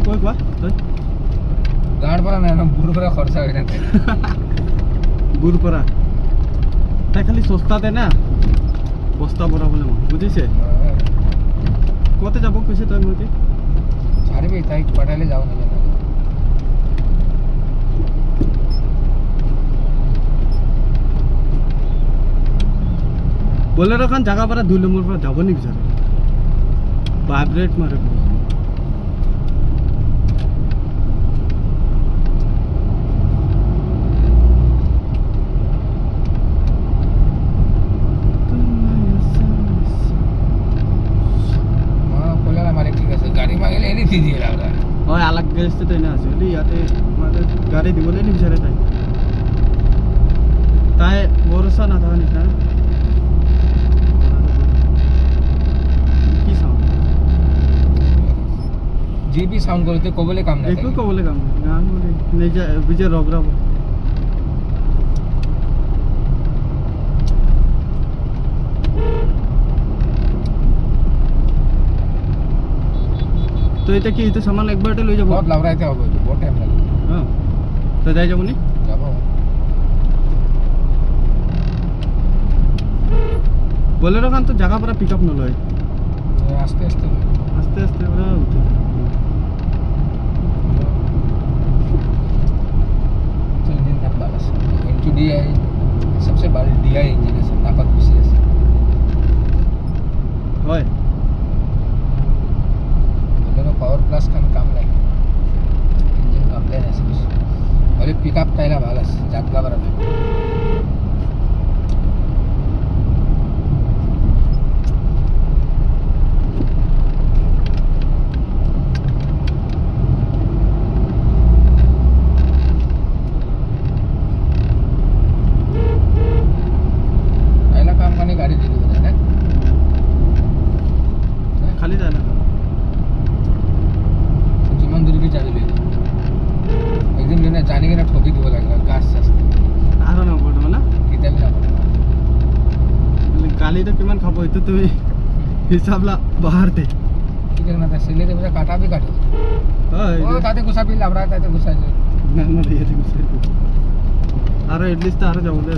কই কোৱা তই গাঁৱৰ পৰা নাই বুঢ়ৰ পৰা খৰচা হৈ থাকে গুৰ পৰা তাই খালি সস্তাতে না বস্তা ভৰাবলৈ মন বুজিছে কতে যাব কৈছে তই মই কি ছাড়বি তাই পাঠালে যাও না बोलेरो खान जगह पर 2 नंबर पर যাব নি বিচাৰে ভাইব্রেট মারে গাড়ী মাগিলে এনে দি দিয়ে লাগা হয় আলাগ গেছতে তাই না আছে ইয়াতে মানে গাড়ী দিবলৈ নিবিচাৰে তাই ভরসা না থাকা নিচিনা কি সাউন্ড যে বি সাউন্ড করতে কবলে কাম না একটু কবলে কাম গান বলে নিজে বিজে রগরাবো তো এটা কি তো সামান একবারটা লই যাব বহুত লাভরাইতে হবে তো বহুত টাইম লাগবে হ্যাঁ তো যাই যাবনি যাব बोलेरो खान तो जगह पर पिकअप न लय आस्ते आस्ते आस्ते आस्ते ओरा उठे इंजन तक बालस इनटू डीआई सबसे बड़ी डीआई इंजन है सब ताकत विशेष होय बोलेरो पावर प्लस का काम लागे इंजन कंप्लेन है सब और पिकअप पहला बालस जागगा बराबर गाड़ी दे दो ना खाली जाना जीवन दूर की चाबी ले लो एकदम लेना जाने के ना ठोकी दो लगेगा गाछ सस्ते आरो ना पड़ो ना कितना भी ना पड़े गाली तो किमान खाबो तो तुम हिसाबला बाहर थे की करना था सिले रे मुझे काटा भी काटो हां ओ ताते गुस्सा भी लाभ रहा ताते गुस्सा ना ना ये गुस्सा आरो एटलीस्ट आरो जाऊ दे